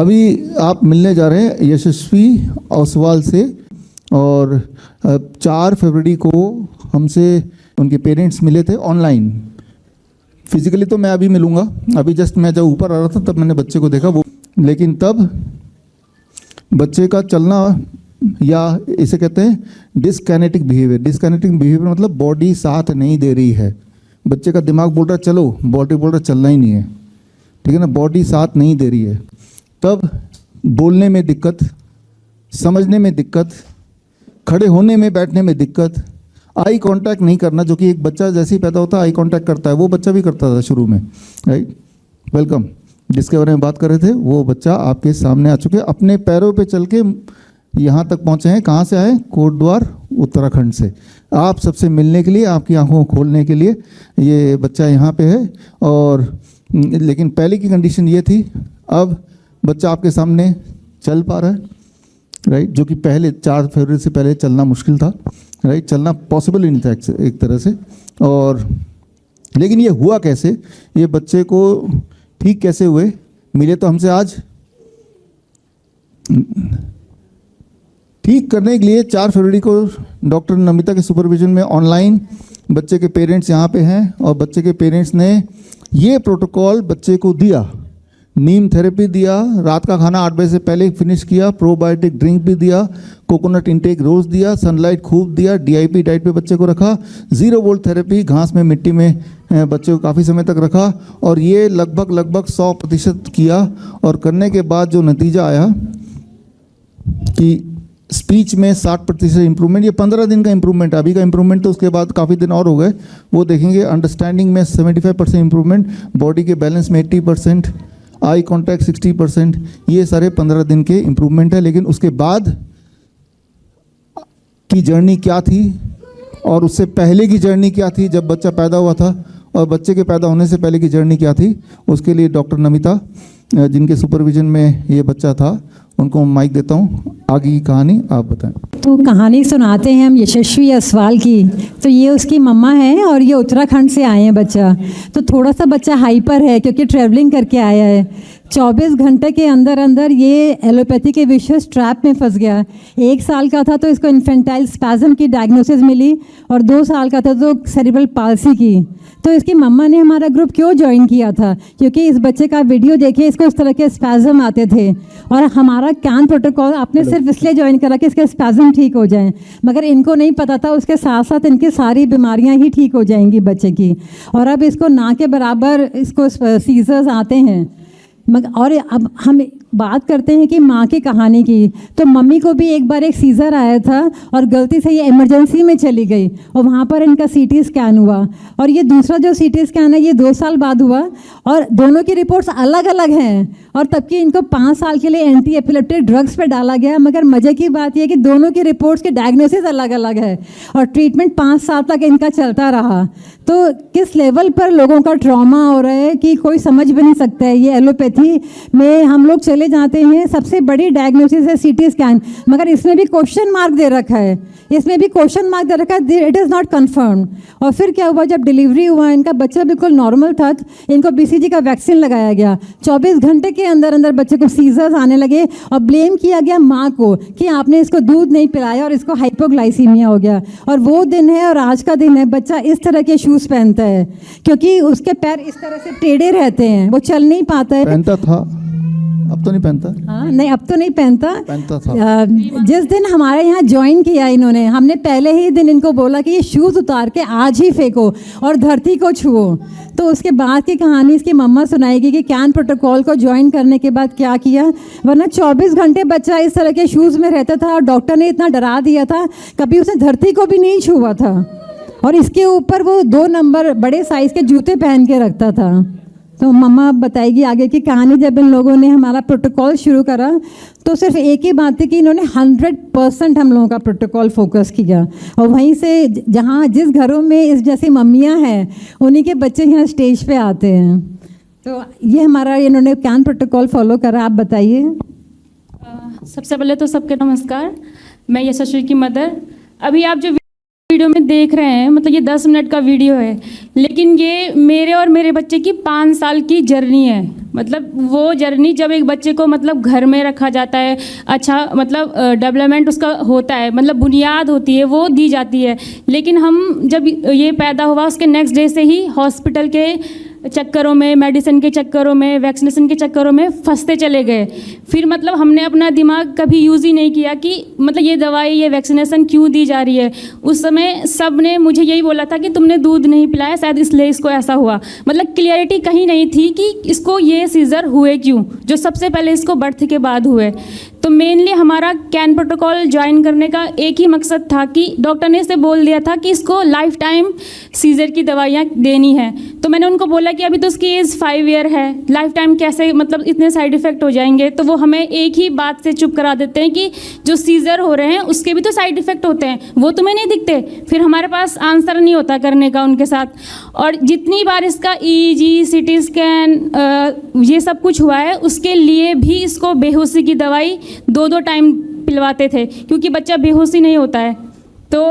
अभी आप मिलने जा रहे हैं यशस्वी ओसवाल से, और 4 फरवरी को हमसे उनके पेरेंट्स मिले थे ऑनलाइन। फिजिकली तो मैं अभी मिलूँगा, अभी जस्ट मैं जब ऊपर आ रहा था तब मैंने बच्चे को देखा वो, लेकिन तब बच्चे का चलना, या इसे कहते हैं डिसकाइनेटिक बिहेवियर। डिसकाइनेटिक बिहेवियर मतलब बॉडी साथ नहीं दे रही है। बच्चे का दिमाग बोल रहा है चलो, बॉडी बोल रहा है चलना ही नहीं है, ठीक है ना, बॉडी साथ नहीं दे रही है। तब बोलने में दिक्कत, समझने में दिक्कत, खड़े होने में, बैठने में दिक्कत, आई कांटेक्ट नहीं करना, जो कि एक बच्चा जैसे ही पैदा होता है आई कांटेक्ट करता है, वो बच्चा भी करता था शुरू में, राइट। वेलकम, जिसके बारे में बात कर रहे थे वो बच्चा आपके सामने आ चुके, अपने पैरों पे चल के यहाँ तक पहुँचे हैं। कहाँ से आए? कोटद्वार उत्तराखंड से। आप सबसे मिलने के लिए, आपकी आंखों को खोलने के लिए ये बच्चा यहाँ पे है। और लेकिन पहले की कंडीशन ये थी, अब बच्चा आपके सामने चल पा रहा है, राइट, जो कि पहले 4 फरवरी से पहले चलना मुश्किल था, राइट, चलना पॉसिबल ही नहीं था एक तरह से। और लेकिन ये हुआ कैसे, ये बच्चे को ठीक कैसे हुए? मिले तो हमसे आज। ठीक करने के लिए 4 फरवरी को डॉक्टर नमिता के सुपरविजन में ऑनलाइन बच्चे के पेरेंट्स यहाँ पे हैं, और बच्चे के पेरेंट्स ने ये प्रोटोकॉल बच्चे को दिया। नीम थेरेपी दिया, रात का खाना 8 बजे से पहले फिनिश किया, प्रोबायोटिक ड्रिंक भी दिया, कोकोनट इंटेक रोज़ दिया, सनलाइट खूब दिया, DIP डाइट पे बच्चे को रखा, 0 वोल्ट थेरेपी, घास में मिट्टी में बच्चे को काफ़ी समय तक रखा, और ये लगभग 100% किया। और करने के बाद जो नतीजा आया कि स्पीच में 60% इम्प्रूवमेंट, ये 15 दिन का इम्प्रूवमेंट, अभी का इम्प्रूवमेंट तो उसके बाद काफ़ी दिन और हो गए, वो देखेंगे। अंडरस्टैंडिंग में 75% इम्प्रूवमेंट, बॉडी के बैलेंस में 80%, आई कांटेक्ट 60%, ये सारे 15 दिन के इम्प्रूवमेंट है। लेकिन उसके बाद की जर्नी क्या थी, और उससे पहले की जर्नी क्या थी जब बच्चा पैदा हुआ था, और बच्चे के पैदा होने से पहले की जर्नी क्या थी, उसके लिए डॉक्टर नमिता, जिनके सुपरविजन में ये बच्चा था, उनको माइक देता हूँ। आगे की कहानी आप बताएं। तो कहानी सुनाते हैं हम यशस्वी ओसवाल की। तो ये उसकी मम्मा है और ये उत्तराखंड से आए हैं बच्चा। तो थोड़ा सा बच्चा हाइपर है क्योंकि ट्रैवलिंग करके आया है। 24 घंटे के अंदर अंदर ये एलोपैथी के विशेष ट्रैप में फंस गया। 1 साल का था तो इसको इन्फेंटाइल स्पैज़म की डायग्नोसिस मिली, और 2 साल का था तो सेरेब्रल पाल्सी की। तो इसकी मम्मा ने हमारा ग्रुप क्यों ज्वाइन किया था? क्योंकि इस बच्चे का वीडियो देखे इसको इस तरह के स्पैज़म आते थे, और हमारा कैन प्रोटोकॉल आपने सिर्फ इसलिए ज्वाइन करा कि इसके स्पैज़म ठीक हो जाएं, मगर इनको नहीं पता था उसके साथ साथ इनकी सारी बीमारियां ही ठीक हो जाएंगी बच्चे की। और अब इसको ना के बराबर इसको सीजर्स आते हैं। और अब हम बात करते हैं कि माँ की कहानी की। तो मम्मी को भी एक बार एक सीज़र आया था और गलती से ये इमरजेंसी में चली गई, और वहाँ पर इनका CT स्कैन हुआ, और ये दूसरा जो CT स्कैन है ये 2 साल बाद हुआ, और दोनों की रिपोर्ट्स अलग अलग हैं। और तब कि इनको 5 साल के लिए एंटी एपिलेप्टिक ड्रग्स पे डाला गया, मगर मज़े की बात यह कि दोनों की रिपोर्ट्स के डायग्नोसिस अलग अलग है, और ट्रीटमेंट 5 साल तक इनका चलता रहा। तो किस लेवल पर लोगों का ट्रॉमा हो रहा है कि कोई समझ भी नहीं सकता है। ये एलोपैथी में हम लोग चले जाते हैं, सबसे बड़ी डायग्नोसिस है CT स्कैन, मगर इसमें भी क्वेश्चन मार्क दे रखा है, इट इज़ नॉट कन्फर्म। और फिर क्या हुआ, जब डिलीवरी हुआ इनका बच्चा बिल्कुल नॉर्मल था, इनको BCG का वैक्सीन लगाया गया। 24 घंटे के अंदर अंदर बच्चे को सीजर्स आने लगे, और ब्लेम किया गया माँ को कि आपने इसको दूध नहीं पिलाया और इसको हाइपोग्लाइसीमिया हो गया। और वो दिन है और आज का दिन है, बच्चा इस तरह के शूज़ पहनता है क्योंकि उसके पैर इस तरह से टेढ़े रहते हैं, वो चल नहीं पाता है। पहनता था, अब तो नहीं पहनता। हाँ नहीं, अब तो नहीं पहनता था। जिस दिन हमारे यहाँ ज्वाइन किया इन्होंने, हमने पहले ही दिन इनको बोला कि ये शूज़ उतार के आज ही फेंको और धरती को छुओ। तो उसके बाद की कहानी इसकी मम्मा सुनाएगी कि कैन प्रोटोकॉल को ज्वाइन करने के बाद क्या किया, वरना 24 घंटे बच्चा इस तरह के शूज़ में रहता था, और डॉक्टर ने इतना डरा दिया था, कभी उसने धरती को भी नहीं छुआ था, और इसके ऊपर वो 2 नंबर बड़े साइज़ के जूते पहन के रखता था। तो मम्मा बताएगी आगे की कहानी। जब इन लोगों ने हमारा प्रोटोकॉल शुरू करा तो सिर्फ एक ही बात थी कि इन्होंने 100% हम लोगों का प्रोटोकॉल फोकस किया, और वहीं से जहाँ जिस घरों में इस जैसी मम्मियाँ हैं उन्हीं के बच्चे यहाँ स्टेज पे आते हैं। तो ये हमारा इन्होंने कैन प्रोटोकॉल फॉलो करा। आप बताइए। सबसे पहले तो सबके नमस्कार। मैं यशस्वी की मदर। अभी आप जो वीडियो में देख रहे हैं, मतलब ये 10 मिनट का वीडियो है, लेकिन ये मेरे और मेरे बच्चे की 5 साल की जर्नी है। मतलब वो जर्नी जब एक बच्चे को मतलब घर में रखा जाता है, अच्छा मतलब डेवलपमेंट उसका होता है, मतलब बुनियाद होती है वो दी जाती है, लेकिन हम जब ये पैदा हुआ उसके नेक्स्ट डे से ही हॉस्पिटल के चक्करों में, मेडिसिन के चक्करों में, वैक्सीनेशन के चक्करों में फंसते चले गए। फिर मतलब हमने अपना दिमाग कभी यूज़ ही नहीं किया कि मतलब ये दवाई, ये वैक्सीनेशन क्यों दी जा रही है। उस समय सब ने मुझे यही बोला था कि तुमने दूध नहीं पिलाया शायद इसलिए इसको ऐसा हुआ। मतलब क्लियरिटी कहीं नहीं थी कि इसको ये सीज़र हुए क्यों, जो सबसे पहले इसको बर्थ के बाद हुए। तो मेनली हमारा कैन प्रोटोकॉल ज्वाइन करने का एक ही मकसद था कि डॉक्टर ने इसे बोल दिया था कि इसको लाइफ टाइम सीज़र की दवाइयाँ देनी है। तो मैंने उनको बोला कि अभी तो उसकी एज 5 ईयर है, लाइफ टाइम कैसे, मतलब इतने साइड इफ़ेक्ट हो जाएंगे। तो वो हमें एक ही बात से चुप करा देते हैं कि जो सीज़र हो रहे हैं उसके भी तो साइड इफ़ेक्ट होते हैं, वो तुम्हें नहीं दिखते। फिर हमारे पास आंसर नहीं होता करने का उनके साथ। और जितनी बार इसका EEG, CT स्कैन ये सब कुछ हुआ है, उसके लिए भी इसको बेहोशी की दवाई 2-2 टाइम पिलवाते थे, क्योंकि बच्चा बेहोशी नहीं होता है तो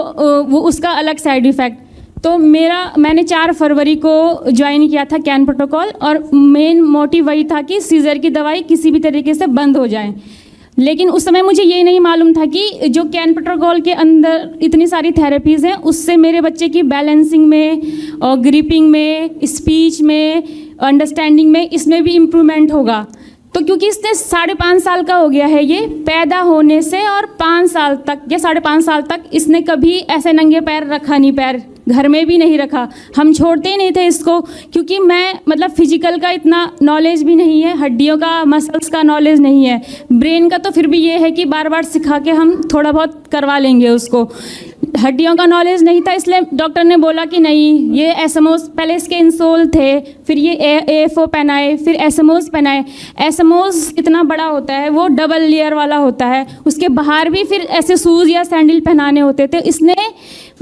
वो उसका अलग साइड इफ़ेक्ट। तो मैंने 4 फरवरी को ज्वाइन किया था कैन प्रोटोकॉल, और मेन मोटिव वही था कि सीज़र की दवाई किसी भी तरीके से बंद हो जाए। लेकिन उस समय मुझे ये नहीं मालूम था कि जो कैन प्रोटोकॉल के अंदर इतनी सारी थेरेपीज़ हैं, उससे मेरे बच्चे की बैलेंसिंग में और ग्रिपिंग में, स्पीच में, अंडरस्टैंडिंग में, इसमें भी इम्प्रूवमेंट होगा। तो क्योंकि इसने 5.5 साल का हो गया है, ये पैदा होने से और 5 साल तक या 5.5 साल तक इसने कभी ऐसे नंगे पैर रखा नहीं, पैर घर में भी नहीं रखा। हम छोड़ते ही नहीं थे इसको, क्योंकि मैं मतलब फिजिकल का इतना नॉलेज भी नहीं है, हड्डियों का, मसल्स का नॉलेज नहीं है, ब्रेन का तो फिर भी ये है कि बार बार सिखा के हम थोड़ा बहुत करवा लेंगे उसको। हड्डियों का नॉलेज नहीं था, इसलिए डॉक्टर ने बोला कि नहीं, ये एसएमओस, पहले इसके इंसोल थे, फिर ये AFO पहनाए, फिर एसएमओस पहनाए। एसएमओस इतना बड़ा होता है, वो डबल लेयर वाला होता है, उसके बाहर भी फिर ऐसे शूज़ या सैंडल पहनाने होते थे। इसने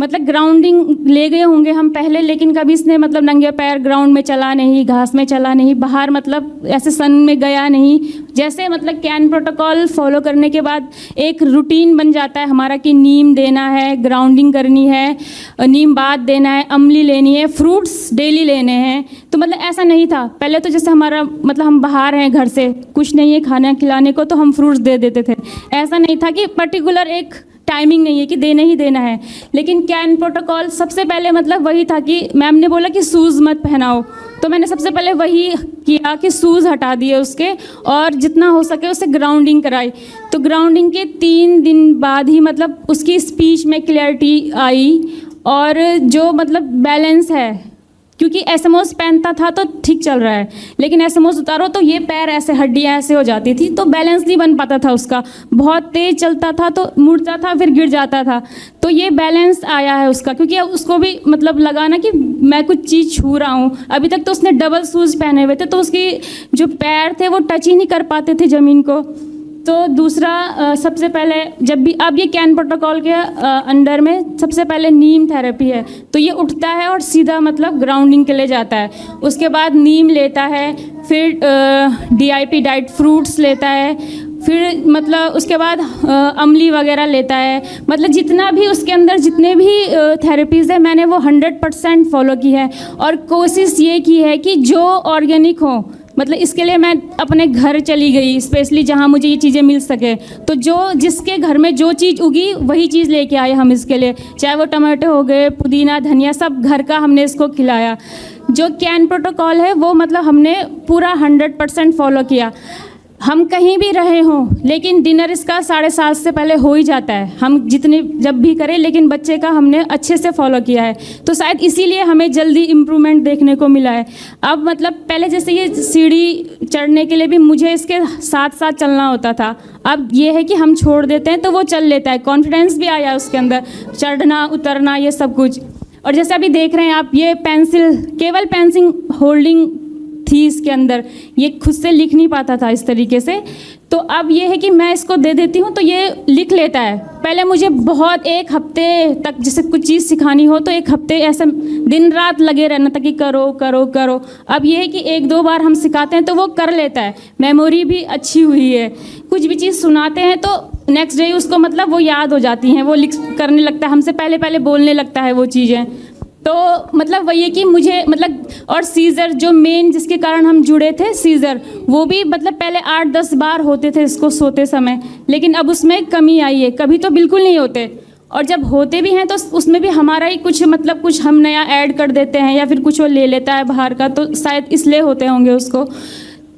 मतलब ग्राउंडिंग ले गए होंगे हम पहले, लेकिन कभी इसने मतलब नंगे पैर ग्राउंड में चला नहीं, घास में चला नहीं, बाहर मतलब ऐसे सन में गया नहीं। जैसे मतलब कैन प्रोटोकॉल फॉलो करने के बाद एक रूटीन बन जाता है हमारा कि नीम देना है, ग्राउंडिंग करनी है, नीम बात देना है, अमली लेनी है, फ्रूट्स डेली लेने हैं। तो मतलब ऐसा नहीं था पहले। तो जैसे हमारा मतलब हम बाहर हैं, घर से कुछ नहीं है खाना खिलाने को, तो हम फ्रूट्स दे देते थे। ऐसा नहीं था कि पर्टिकुलर एक टाइमिंग नहीं है कि देना ही देना है। लेकिन कैन प्रोटोकॉल सबसे पहले मतलब वही था कि मैम ने बोला कि शूज़ मत पहनाओ, तो मैंने सबसे पहले वही किया कि शूज़ हटा दिए उसके, और जितना हो सके उसे ग्राउंडिंग कराई। तो ग्राउंडिंग के 3 दिन बाद ही मतलब उसकी स्पीच में क्लैरिटी आई, और जो मतलब बैलेंस है, क्योंकि एसएमओस पहनता था तो ठीक चल रहा है, लेकिन एसएमओस उतारो तो ये पैर ऐसे, हड्डियाँ ऐसे हो जाती थी, तो बैलेंस नहीं बन पाता था उसका। बहुत तेज़ चलता था तो मुड़ता था, फिर गिर जाता था। तो ये बैलेंस आया है उसका, क्योंकि उसको भी मतलब लगा ना कि मैं कुछ चीज़ छू रहा हूँ। अभी तक तो उसने डबल शूज़ पहने हुए थे, तो उसकी जो पैर थे वो टच ही नहीं कर पाते थे ज़मीन को। तो दूसरा सबसे पहले जब भी अब ये कैन प्रोटोकॉल के अंडर में सबसे पहले नीम थेरेपी है, तो ये उठता है और सीधा मतलब ग्राउंडिंग के लिए जाता है। उसके बाद नीम लेता है, फिर DIP डाइट फ्रूट्स लेता है, फिर मतलब उसके बाद अमली वगैरह लेता है। मतलब जितना भी उसके अंदर जितने भी थेरेपीज़ है, मैंने वो 100% फॉलो की है, और कोशिश ये की है कि जो ऑर्गेनिक हो। मतलब इसके लिए मैं अपने घर चली गई स्पेशली, जहाँ मुझे ये चीज़ें मिल सके। तो जो जिसके घर में जो चीज़ उगी वही चीज़ लेके आए हम इसके लिए, चाहे वो टमाटो हो गए, पुदीना, धनिया, सब घर का हमने इसको खिलाया। जो कैन प्रोटोकॉल है वो मतलब हमने पूरा 100% फॉलो किया। हम कहीं भी रहे हों, लेकिन डिनर इसका 7:30 से पहले हो ही जाता है, हम जितनी जब भी करें, लेकिन बच्चे का हमने अच्छे से फॉलो किया है। तो शायद इसीलिए हमें जल्दी इम्प्रूवमेंट देखने को मिला है। अब मतलब पहले जैसे ये सीढ़ी चढ़ने के लिए भी मुझे इसके साथ साथ चलना होता था, अब ये है कि हम छोड़ देते हैं तो वो चल लेता है, कॉन्फिडेंस भी आया उसके अंदर, चढ़ना उतरना ये सब कुछ। और जैसे अभी देख रहे हैं आप, ये पेंसिल, केवल पेंसिल होल्डिंग थी इसके अंदर, ये खुद से लिख नहीं पाता था इस तरीके से। तो अब ये है कि मैं इसको दे देती हूँ तो ये लिख लेता है। पहले मुझे बहुत 1 हफ्ते तक जैसे कुछ चीज़ सिखानी हो तो 1 हफ्ते ऐसे दिन रात लगे रहना था कि करो करो करो। अब ये है कि 1-2 बार हम सिखाते हैं तो वो कर लेता है, मेमोरी भी अच्छी हुई है। कुछ भी चीज़ सुनाते हैं तो नेक्स्ट डे उसको मतलब वो याद हो जाती हैं, वो लिख करने लगता है, हमसे पहले पहले बोलने लगता है वो चीज़ें। तो मतलब वही है कि मुझे मतलब, और सीज़र जो मेन जिसके कारण हम जुड़े थे, सीज़र, वो भी मतलब पहले 8-10 बार होते थे इसको सोते समय, लेकिन अब उसमें कमी आई है, कभी तो बिल्कुल नहीं होते, और जब होते भी हैं तो उसमें भी हमारा ही कुछ मतलब कुछ हम नया ऐड कर देते हैं या फिर कुछ वो ले लेता है बाहर का, तो शायद इसलिए होते होंगे उसको।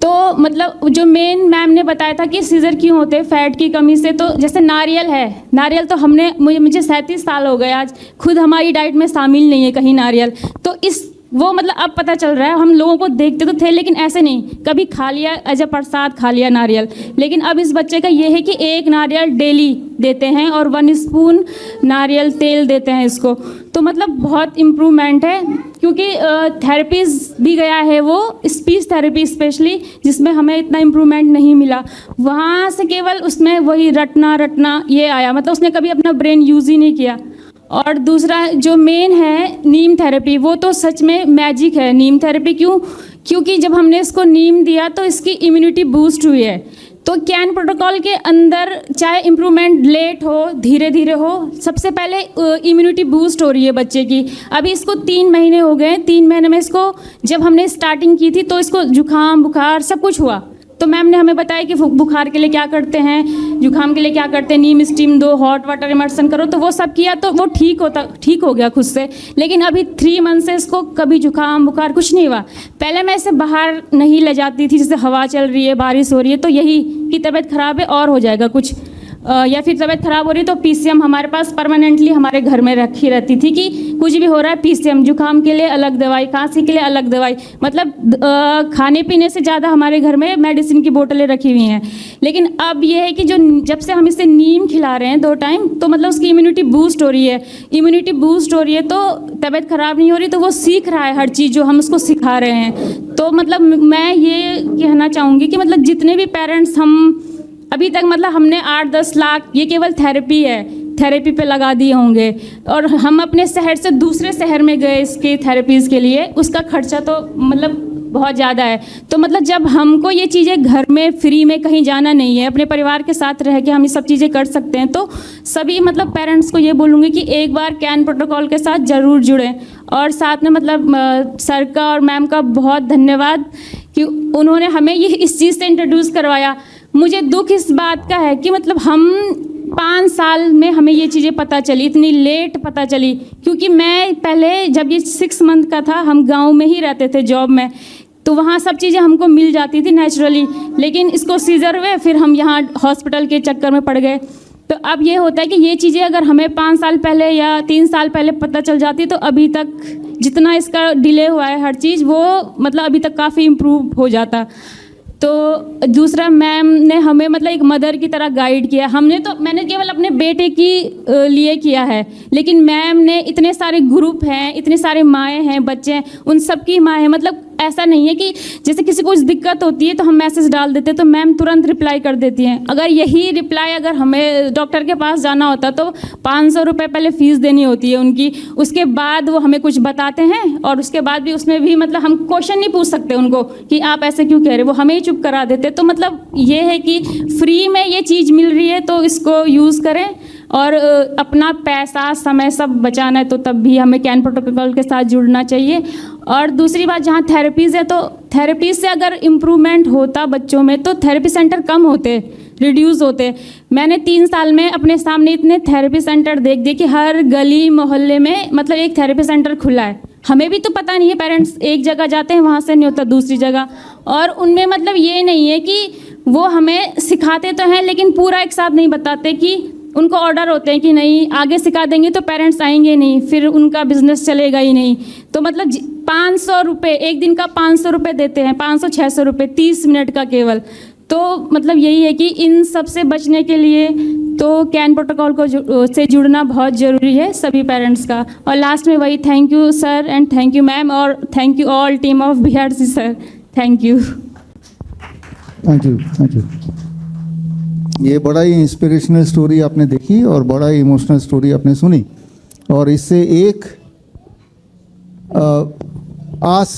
तो मतलब जो मेन मैम ने बताया था कि सीज़र क्यों होते हैं, फैट की कमी से, तो जैसे नारियल है, नारियल तो हमने मुझे 37 साल हो गए आज, खुद हमारी डाइट में शामिल नहीं है कहीं नारियल, तो इस वो मतलब अब पता चल रहा है, हम लोगों को देखते तो थे लेकिन ऐसे नहीं, कभी खा लिया एज अ प्रसाद खा लिया नारियल, लेकिन अब इस बच्चे का ये है कि 1 नारियल डेली देते हैं और 1 स्पून नारियल तेल देते हैं इसको, तो मतलब बहुत इम्प्रूवमेंट है, क्योंकि थेरेपीज़ भी गया है वो, स्पीच थेरेपी स्पेशली, जिसमें हमें इतना इम्प्रूवमेंट नहीं मिला, वहाँ से केवल उसमें वही रटना ये आया, मतलब उसने कभी अपना ब्रेन यूज़ ही नहीं किया। और दूसरा जो मेन है नीम थेरेपी, वो तो सच में मैजिक है नीम थेरेपी। क्योंकि जब हमने इसको नीम दिया तो इसकी इम्यूनिटी बूस्ट हुई है। तो कैन प्रोटोकॉल के अंदर चाहे इम्प्रूवमेंट लेट हो, धीरे धीरे हो, सबसे पहले इम्यूनिटी बूस्ट हो रही है बच्चे की। अभी इसको 3 महीने हो गए, 3 महीने में इसको, जब हमने स्टार्टिंग की थी तो इसको जुकाम बुखार सब कुछ हुआ, तो मैम ने हमें बताया कि बुखार के लिए क्या करते हैं, जुकाम के लिए क्या करते हैं, नीम स्टीम दो, हॉट वाटर इमर्सन करो, तो वो सब किया तो वो ठीक हो गया खुद से। लेकिन अभी 3 मंथ से इसको कभी जुकाम बुखार कुछ नहीं हुआ। पहले मैं इसे बाहर नहीं ले जाती थी, जैसे हवा चल रही है, बारिश हो रही है, तो यही कि तबीयत ख़राब है और हो जाएगा कुछ, या फिर तबीयत ख़राब हो रही तो पीसीएम हमारे पास परमानेंटली हमारे घर में रखी रहती थी कि कुछ भी हो रहा है पीसीएम, जुकाम के लिए अलग दवाई, खांसी के लिए अलग दवाई, मतलब खाने पीने से ज़्यादा हमारे घर में मेडिसिन की बोतलें रखी हुई हैं। लेकिन अब ये है कि जो जब से हम इसे नीम खिला रहे हैं 2 टाइम, तो मतलब उसकी इम्यूनिटी बूस्ट हो रही है, इम्यूनिटी बूस्ट हो रही है तो तबीयत ख़राब नहीं हो रही, तो वो सीख रहा है हर चीज़ जो हम उसको सिखा रहे हैं। तो मतलब मैं ये कहना चाहूँगी कि मतलब जितने भी पेरेंट्स हम अभी तक मतलब हमने 8-10 लाख ये केवल थेरेपी है, थेरेपी पे लगा दिए होंगे, और हम अपने शहर से दूसरे शहर में गए इसके थेरेपीज़ के लिए, उसका खर्चा तो मतलब बहुत ज़्यादा है। तो मतलब जब हमको ये चीज़ें घर में फ्री में कहीं जाना नहीं है, अपने परिवार के साथ रह के हम ये सब चीज़ें कर सकते हैं, तो सभी मतलब पेरेंट्स को ये बोलूँगी कि एक बार कैन प्रोटोकॉल के साथ ज़रूर जुड़ें। और साथ में मतलब सर का और मैम का बहुत धन्यवाद कि उन्होंने हमें ये इस चीज़ से इंट्रोड्यूस करवाया। मुझे दुख इस बात का है कि मतलब हम 5 साल में हमें ये चीज़ें पता चली, इतनी लेट पता चली, क्योंकि मैं पहले जब ये 6 मंथ का था, हम गांव में ही रहते थे जॉब में, तो वहाँ सब चीज़ें हमको मिल जाती थी नेचुरली, लेकिन इसको सीजर हुए, फिर हम यहाँ हॉस्पिटल के चक्कर में पड़ गए। तो अब ये होता है कि ये चीज़ें अगर हमें 5 साल पहले या 3 साल पहले पता चल जाती, तो अभी तक जितना इसका डिले हुआ है हर चीज़, वो मतलब अभी तक काफ़ी इम्प्रूव हो जाता। तो दूसरा मैम ने हमें मतलब एक मदर की तरह गाइड किया। मैंने केवल अपने बेटे की लिए किया है, लेकिन मैम ने इतने सारे ग्रुप हैं, इतने सारे माएँ हैं, बच्चे हैं, उन सब की माँ है। मतलब ऐसा नहीं है कि जैसे किसी को दिक्कत होती है तो हम मैसेज डाल देते तो मैम तुरंत रिप्लाई कर देती हैं। अगर यही रिप्लाई अगर हमें डॉक्टर के पास जाना होता तो 500 रुपये पहले फ़ीस देनी होती है उनकी, उसके बाद वो हमें कुछ बताते हैं, और उसके बाद भी उसमें भी मतलब हम क्वेश्चन नहीं पूछ सकते उनको कि आप ऐसे क्यों कह रहे, वो हमें ही चुप करा देते। तो मतलब ये है कि फ्री में ये चीज़ मिल रही है तो इसको यूज़ करें, और अपना पैसा समय सब बचाना है तो तब भी हमें कैन प्रोटोकॉल के साथ जुड़ना चाहिए। और दूसरी बात, जहाँ थेरेपीज़ है तो थेरेपी से अगर इम्प्रूवमेंट होता बच्चों में तो थेरेपी सेंटर कम होते, रिड्यूस होते। मैंने 3 साल में अपने सामने इतने थेरेपी सेंटर देख दिए कि हर गली मोहल्ले में मतलब एक थेरेपी सेंटर खुला है। हमें भी तो पता नहीं है, पेरेंट्स एक जगह जाते हैं, वहाँ से नहीं होता दूसरी जगह, और उनमें मतलब ये नहीं है कि वो हमें सिखाते तो हैं लेकिन पूरा एक साथ नहीं बताते, कि उनको ऑर्डर होते हैं कि नहीं आगे सिखा देंगे तो पेरेंट्स आएंगे नहीं, फिर उनका बिजनेस चलेगा ही नहीं। तो मतलब 500 रुपये एक दिन का 500 रुपये देते हैं, 500-600 रुपये 30 मिनट का केवल। तो मतलब यही है कि इन सब से बचने के लिए तो कैन प्रोटोकॉल को से जुड़ना बहुत ज़रूरी है सभी पेरेंट्स का। और लास्ट में वही thank you sir and thank you ma'am, और thank you all team of BRC sir, thank you. Thank you, thank you. ये बड़ा ही इंस्पिरेशनल स्टोरी आपने देखी और बड़ा ही इमोशनल स्टोरी आपने सुनी, और इससे एक आस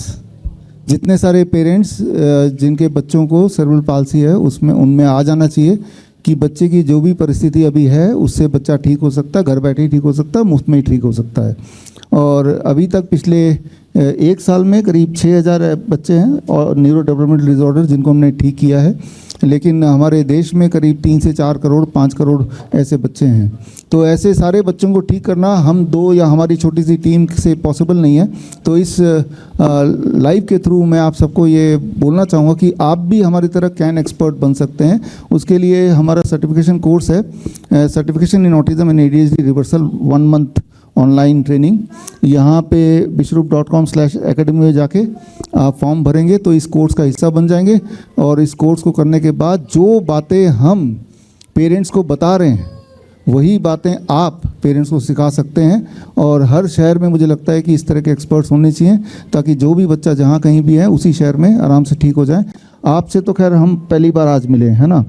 जितने सारे पेरेंट्स जिनके बच्चों को सेरेब्रल पाल्सी है उसमें उनमें आ जाना चाहिए कि बच्चे की जो भी परिस्थिति अभी है उससे बच्चा ठीक हो सकता है, घर बैठे ही ठीक हो सकता है, मुफ्त में ही ठीक हो सकता है। और अभी तक पिछले एक साल में करीब 6000 बच्चे हैं और न्यूरो डेवलपमेंटल डिसऑर्डर जिनको हमने ठीक किया है, लेकिन हमारे देश में करीब 3 से 4 करोड़ 5 करोड़ ऐसे बच्चे हैं। तो ऐसे सारे बच्चों को ठीक करना हम दो या हमारी छोटी सी टीम से पॉसिबल नहीं है। तो इस लाइव के थ्रू मैं आप सबको ये बोलना चाहूँगा कि आप भी हमारी तरह कैन एक्सपर्ट बन सकते हैं। उसके लिए हमारा सर्टिफिकेशन कोर्स है, certification in autism and ADHD reversal 1 month online training. यहाँ पे विश्वरूप.com/academy में जाके आप फॉर्म भरेंगे तो इस कोर्स का हिस्सा बन जाएंगे। और इस कोर्स को करने के बाद जो बातें हम पेरेंट्स को बता रहे हैं वही बातें आप पेरेंट्स को सिखा सकते हैं। और हर शहर में मुझे लगता है कि इस तरह के एक्सपर्ट्स होने चाहिए ताकि जो भी बच्चा जहाँ कहीं भी है उसी शहर में आराम से ठीक हो जाए। आपसे तो खैर हम पहली बार आज मिले है ना,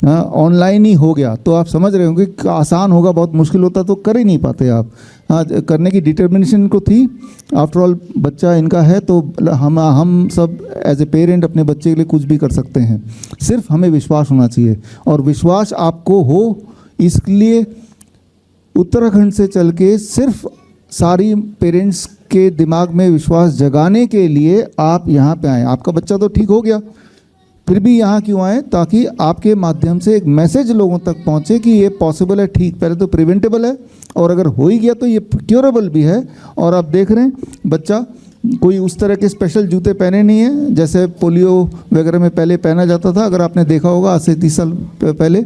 ऑनलाइन ही हो गया तो आप समझ रहे होंगे कि आसान होगा, बहुत मुश्किल होता तो कर ही नहीं पाते आप। हाँ, करने की डिटर्मिनेशन को थी। आफ्टर ऑल बच्चा इनका है तो हम सब एज ए पेरेंट अपने बच्चे के लिए कुछ भी कर सकते हैं, सिर्फ हमें विश्वास होना चाहिए। और विश्वास आपको हो इसलिए उत्तराखंड से चल के सिर्फ सारी पेरेंट्स के दिमाग में विश्वास जगाने के लिए आप यहाँ पे आए। आपका बच्चा तो ठीक हो गया, फिर भी यहाँ क्यों आए? ताकि आपके माध्यम से एक मैसेज लोगों तक पहुँचे कि ये पॉसिबल है ठीक। पहले तो प्रिवेंटेबल है और अगर हो ही गया तो ये क्योरेबल भी है। और आप देख रहे हैं बच्चा कोई उस तरह के स्पेशल जूते पहने नहीं है जैसे पोलियो वगैरह में पहले पहना जाता था, अगर आपने देखा होगा आज से 30 साल पहले।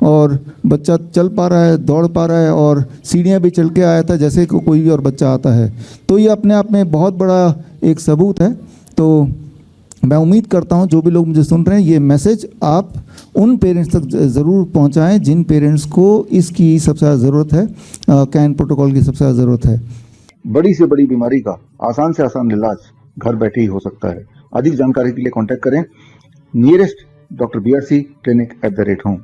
और बच्चा चल पा रहा है, दौड़ पा रहा है और सीढ़ियाँ भी चल के आया था जैसे कोई भी और बच्चा आता है। तो ये अपने आप में बहुत बड़ा एक सबूत है। तो मैं उम्मीद करता हूँ जो भी लोग मुझे सुन रहे हैं ये मैसेज आप उन पेरेंट्स तक ज़रूर पहुँचाएं जिन पेरेंट्स को इसकी सबसे ज़्यादा ज़रूरत है, कैन प्रोटोकॉल की सबसे ज़्यादा ज़रूरत है। बड़ी से बड़ी बीमारी का आसान से आसान इलाज घर बैठे ही हो सकता है। अधिक जानकारी के लिए कांटेक्ट करें nearest doctor BRC clinic @home।